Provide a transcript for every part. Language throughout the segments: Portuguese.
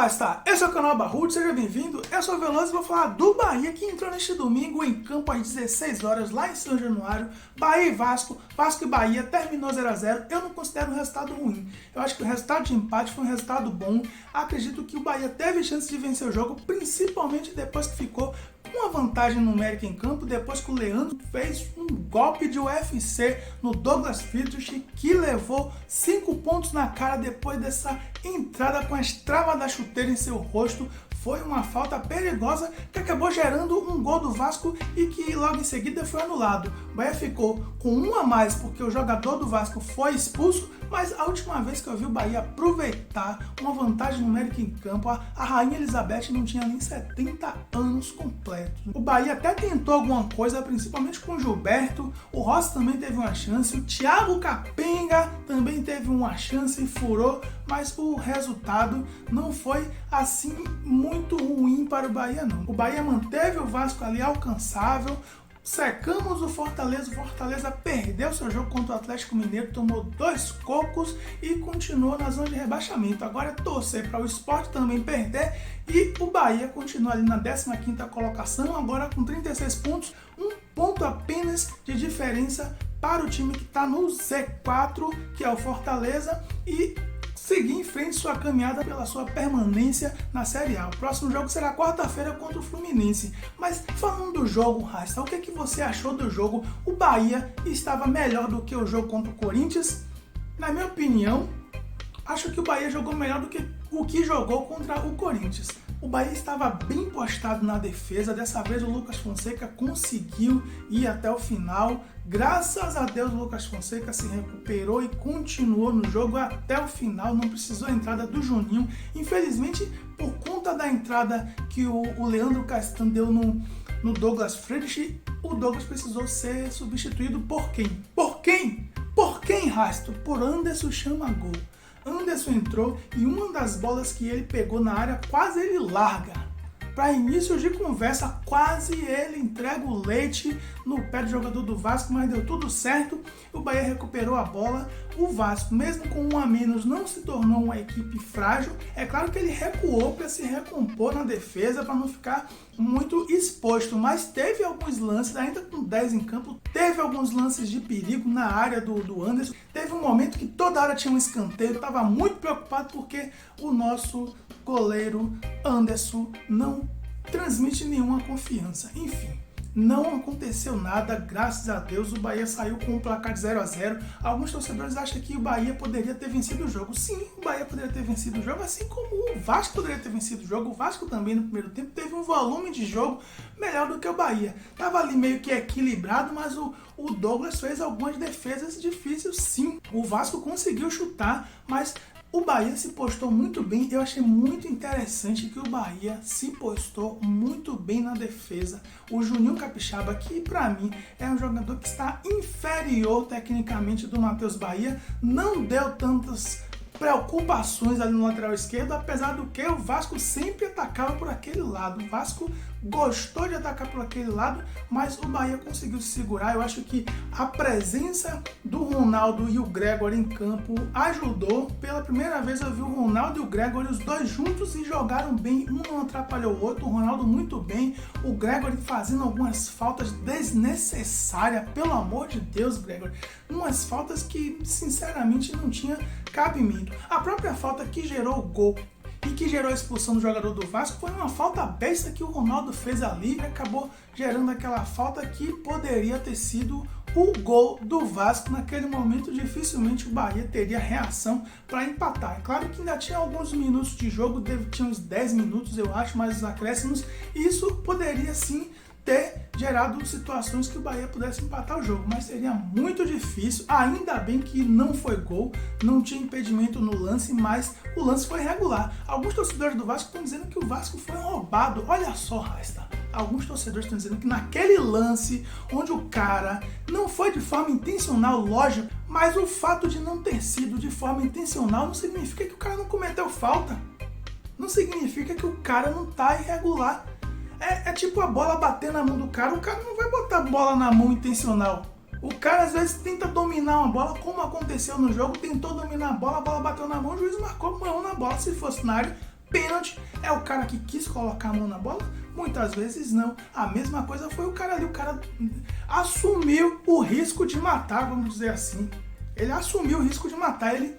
Rasta, esse é o canal Barrudo, seja bem-vindo. Eu sou o Veloso e vou falar do Bahia que entrou neste domingo em campo às 16 horas lá em São Januário. Bahia e Vasco, Vasco e Bahia terminou 0 a 0. Eu não considero um resultado ruim. Eu acho que o resultado de empate foi um resultado bom. Acredito que o Bahia teve chance de vencer o jogo, principalmente depois que ficou uma vantagem numérica em campo, depois que o Leandro fez um golpe de UFC no Douglas Friedrich, que levou 5 pontos na cara depois dessa entrada com a estrava da chuteira em seu rosto. Foi uma falta perigosa que acabou gerando um gol do Vasco e que logo em seguida foi anulado. O Bahia ficou com um a mais porque o jogador do Vasco foi expulso, mas a última vez que eu vi o Bahia aproveitar uma vantagem numérica em campo, a Rainha Elizabeth não tinha nem 70 anos completos. O Bahia até tentou alguma coisa, principalmente com o Gilberto, o Rossi também teve uma chance, o Thiago Capenga também teve uma chance e furou, mas o resultado não foi assim muito ruim para o Bahia não. O Bahia manteve o Vasco ali alcançável, secamos o Fortaleza perdeu seu jogo contra o Atlético Mineiro, tomou 2 cocos e continuou na zona de rebaixamento. Agora é torcer para o Sport também perder e o Bahia continua ali na 15ª colocação, agora com 36 pontos, 1 ponto apenas de diferença para o time que está no Z4, que é o Fortaleza, e seguir em frente sua caminhada pela sua permanência na Série A. O próximo jogo será quarta-feira contra o Fluminense. Mas falando do jogo, Rasta, o que você achou do jogo? O Bahia estava melhor do que o jogo contra o Corinthians? Na minha opinião, acho que o Bahia jogou melhor do que o que jogou contra o Corinthians. O Bahia estava bem postado na defesa, dessa vez o Lucas Fonseca conseguiu ir até o final. Graças a Deus o Lucas Fonseca se recuperou e continuou no jogo até o final, não precisou a entrada do Juninho. Infelizmente, por conta da entrada que o Leandro Castan deu no Douglas Friedrich, o Douglas precisou ser substituído por quem? Por quem? Por quem, Rasto? Por Anderson Chamagol. Anderson entrou e uma das bolas que ele pegou na área, quase ele larga. Para início de conversa, quase ele entrega o leite no pé do jogador do Vasco, mas deu tudo certo. O Bahia recuperou a bola. O Vasco, mesmo com 1 a menos, não se tornou uma equipe frágil. É claro que ele recuou para se recompor na defesa, para não ficar muito exposto, mas teve alguns lances, ainda com 10 em campo, teve alguns lances de perigo na área do Anderson. Teve um momento que toda hora tinha um escanteio, estava muito preocupado porque o nosso goleiro Anderson não transmite nenhuma confiança. Enfim, não aconteceu nada, graças a Deus. O Bahia saiu com um placar de 0 a 0. Alguns torcedores acham que o Bahia poderia ter vencido o jogo. Sim, o Bahia poderia ter vencido o jogo, assim como o Vasco poderia ter vencido o jogo. O Vasco também no primeiro tempo teve um volume de jogo melhor do que o Bahia. Tava ali meio que equilibrado, mas o Douglas fez algumas defesas difíceis, sim. O Vasco conseguiu chutar, mas o Bahia se postou muito bem. Eu achei muito interessante que o Bahia se postou muito bem na defesa. O Juninho Capixaba, que para mim é um jogador que está inferior tecnicamente do Matheus Bahia, não deu tantas preocupações ali no lateral esquerdo, apesar do que o Vasco sempre atacava por aquele lado. O Vasco gostou de atacar por aquele lado, mas o Bahia conseguiu se segurar. Eu acho que a presença do Ronaldo e o Gregor em campo ajudou. Pela primeira vez eu vi o Ronaldo e o Gregor, os dois juntos, e jogaram bem, um não atrapalhou o outro. O Ronaldo muito bem, o Gregor fazendo algumas faltas desnecessárias, pelo amor de Deus, Gregor, umas faltas que sinceramente não tinha cabimento. A própria falta que gerou o gol e que gerou a expulsão do jogador do Vasco foi uma falta besta que o Ronaldo fez ali e acabou gerando aquela falta que poderia ter sido o gol do Vasco. Naquele momento dificilmente o Bahia teria reação para empatar. É claro que ainda tinha alguns minutos de jogo, tinha uns 10 minutos eu acho, mais os acréscimos, e isso poderia sim ter gerado situações que o Bahia pudesse empatar o jogo, mas seria muito difícil. Ainda bem que não foi gol, não tinha impedimento no lance, mas o lance foi regular. Alguns torcedores do Vasco estão dizendo que o Vasco foi roubado. Olha só, Rasta, alguns torcedores estão dizendo que naquele lance onde o cara não foi de forma intencional, lógico, mas o fato de não ter sido de forma intencional não significa que o cara não cometeu falta, não significa que o cara não está irregular. É tipo a bola bater na mão do cara, o cara não vai botar a bola na mão intencional. O cara às vezes tenta dominar uma bola, como aconteceu no jogo, tentou dominar a bola bateu na mão, o juiz marcou mão na bola. Se fosse na área, pênalti. É o cara que quis colocar a mão na bola? Muitas vezes não. A mesma coisa foi o cara ali. O cara assumiu o risco de matar, vamos dizer assim. Ele assumiu o risco de matar. Ele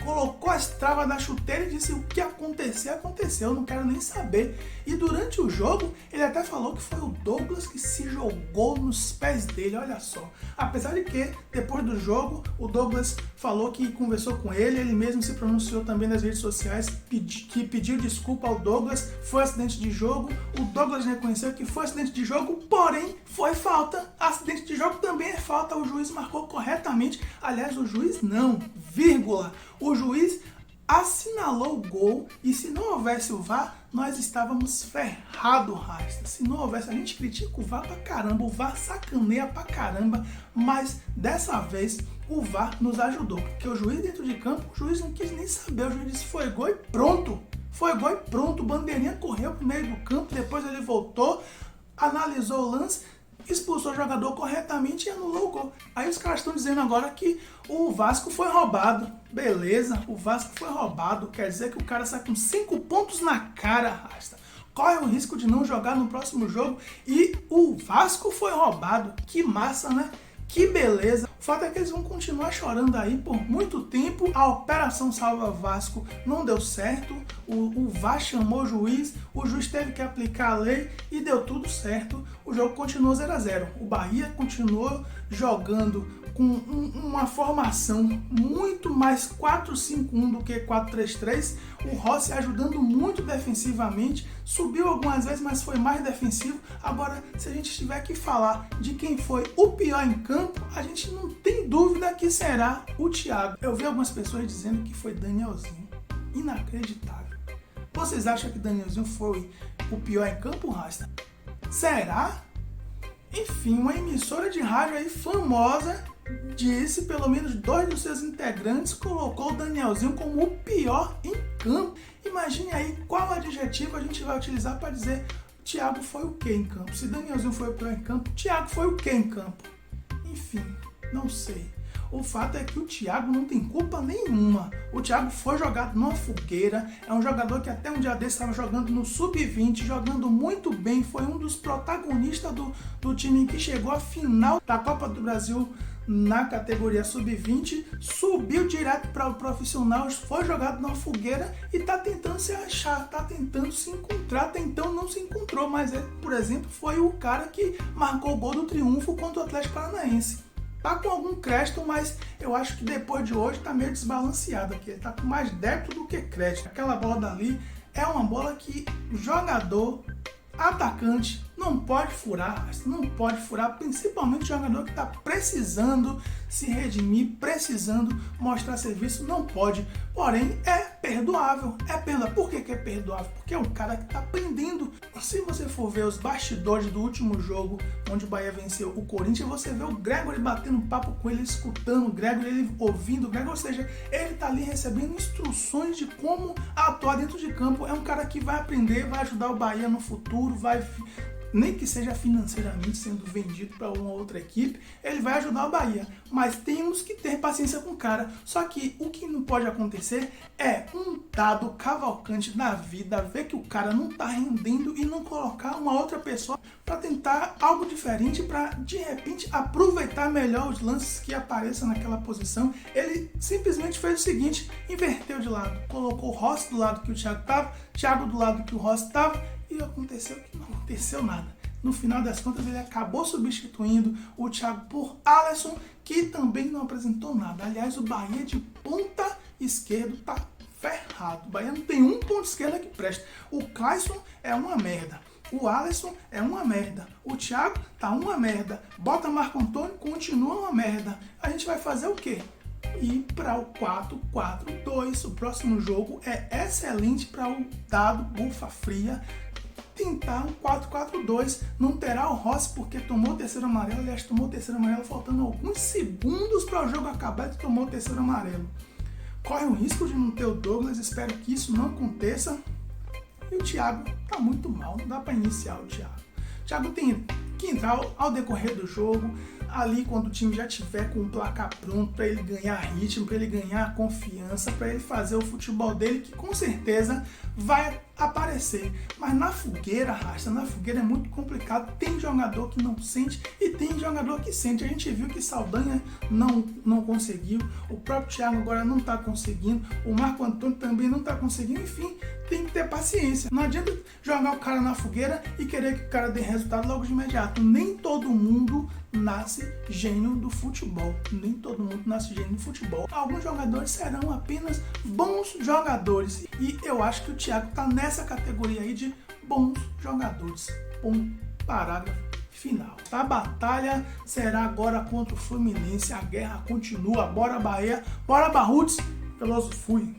colocou as travas da chuteira e disse: o que acontecer, aconteceu, eu não quero nem saber. E durante o jogo, ele até falou que foi o Douglas que se jogou nos pés dele, olha só. Apesar de que, depois do jogo, o Douglas falou que conversou com ele mesmo se pronunciou também nas redes sociais, que pediu desculpa ao Douglas, foi acidente de jogo. O Douglas reconheceu que foi acidente de jogo, porém, foi falta. Acidente de jogo também é falta, o juiz marcou corretamente. Aliás, o juiz não, vírgula. O juiz assinalou o gol e se não houvesse o VAR, nós estávamos ferrados, Rasta. Se não houvesse, a gente critica o VAR pra caramba, o VAR sacaneia pra caramba, mas dessa vez o VAR nos ajudou, porque o juiz dentro de campo, o juiz não quis nem saber, o juiz disse: foi gol e pronto. Foi gol e pronto, o bandeirinha correu pro meio do campo, depois ele voltou, analisou o lance, expulsou o jogador corretamente e anulou o gol. Aí os caras estão dizendo agora que o Vasco foi roubado. Beleza, o Vasco foi roubado. Quer dizer que o cara sai com 5 pontos na cara, Rasta. Corre o risco de não jogar no próximo jogo e o Vasco foi roubado. Que massa, né? Que beleza. O fato é que eles vão continuar chorando aí por muito tempo. A Operação Salva Vasco não deu certo. O VAR chamou o juiz teve que aplicar a lei e deu tudo certo. O jogo continuou 0-0. O Bahia continuou jogando com uma formação muito mais 4-5-1 do que 4-3-3. O Rossi ajudando muito defensivamente, subiu algumas vezes, mas foi mais defensivo. Agora, se a gente tiver que falar de quem foi o pior em campo, a gente não tem dúvida que será o Thiago. Eu vi algumas pessoas dizendo que foi Danielzinho. Inacreditável. Vocês acham que Danielzinho foi o pior em campo, Rasta? Será? Enfim, uma emissora de rádio aí famosa disse, pelo menos 2 dos seus integrantes colocou o Danielzinho como o pior em campo. Imagine aí qual adjetivo a gente vai utilizar para dizer Thiago foi o que em campo. Se Danielzinho foi o pior em campo, Thiago foi o que em campo? Enfim, não sei. O fato é que o Thiago não tem culpa nenhuma. O Thiago foi jogado numa fogueira, é um jogador que até um dia desse estava jogando no Sub-20, jogando muito bem, foi um dos protagonistas do time que chegou à final da Copa do Brasil na categoria Sub-20, subiu direto para o profissional, foi jogado numa fogueira e está tentando se achar, está tentando se encontrar. Até então não se encontrou, mas ele, por exemplo, foi o cara que marcou o gol do triunfo contra o Atlético Paranaense. Tá com algum crédito, mas eu acho que depois de hoje tá meio desbalanceado aqui. Ele tá com mais débito do que crédito. Aquela bola dali é uma bola que o jogador, atacante, não pode furar, principalmente o jogador que está precisando se redimir, precisando mostrar serviço, não pode. Porém, é perdoável. Por que é perdoável? Porque é um cara que está aprendendo. Se você for ver os bastidores do último jogo, onde o Bahia venceu o Corinthians, você vê o Gregory batendo papo com ele, escutando o Gregory, ele ouvindo o Gregory, ou seja, ele está ali recebendo instruções de como atuar dentro de campo. É um cara que vai aprender, vai ajudar o Bahia no futuro, nem que seja financeiramente sendo vendido para uma outra equipe, ele vai ajudar o Bahia. Mas temos que ter paciência com o cara. Só que o que não pode acontecer é um dado Cavalcante da vida, ver que o cara não está rendendo e não colocar uma outra pessoa para tentar algo diferente, para de repente aproveitar melhor os lances que apareçam naquela posição. Ele simplesmente fez o seguinte, inverteu de lado, colocou o Rossi do lado que o Thiago estava, Thiago do lado que o Rossi estava, e aconteceu que não aconteceu nada. No final das contas, ele acabou substituindo o Thiago por Alisson, que também não apresentou nada. Aliás, o Bahia de ponta esquerdo tá ferrado. O Bahia não tem um ponto esquerdo que presta. O Clayson é uma merda. O Alisson é uma merda. O Thiago tá uma merda. Bota Marco Antônio, continua uma merda. A gente vai fazer o quê? Ir para o 4-4-2. O próximo jogo é excelente para o dado bufa fria. Tentar um 4-4-2, não terá o Rossi porque tomou o terceiro amarelo, aliás, tomou o terceiro amarelo faltando alguns segundos para o jogo acabar e tomou o terceiro amarelo. Corre o risco de não ter o Douglas, espero que isso não aconteça. E o Thiago tá muito mal, não dá para iniciar o Thiago. O Thiago tem que entrar ao decorrer do jogo, ali quando o time já tiver com o placar pronto, para ele ganhar ritmo, para ele ganhar confiança, para ele fazer o futebol dele, que com certeza vai aparecer. Mas na fogueira, Rasta, na fogueira é muito complicado. Tem jogador que não sente e tem jogador que sente. A gente viu que Saldanha não conseguiu, o próprio Thiago agora não está conseguindo, o Marco Antônio também não está conseguindo. Enfim, tem que ter paciência. Não adianta jogar o cara na fogueira e querer que o cara dê resultado logo de imediato. Nem todo mundo nasce gênio do futebol. Nem todo mundo nasce gênio do futebol. Alguns jogadores serão apenas bons jogadores. E eu acho que o Thiago está nessa categoria aí de bons jogadores. Parágrafo final. A batalha será agora contra o Fluminense. A guerra continua. Bora Bahia, bora Barruts. Veloso fui.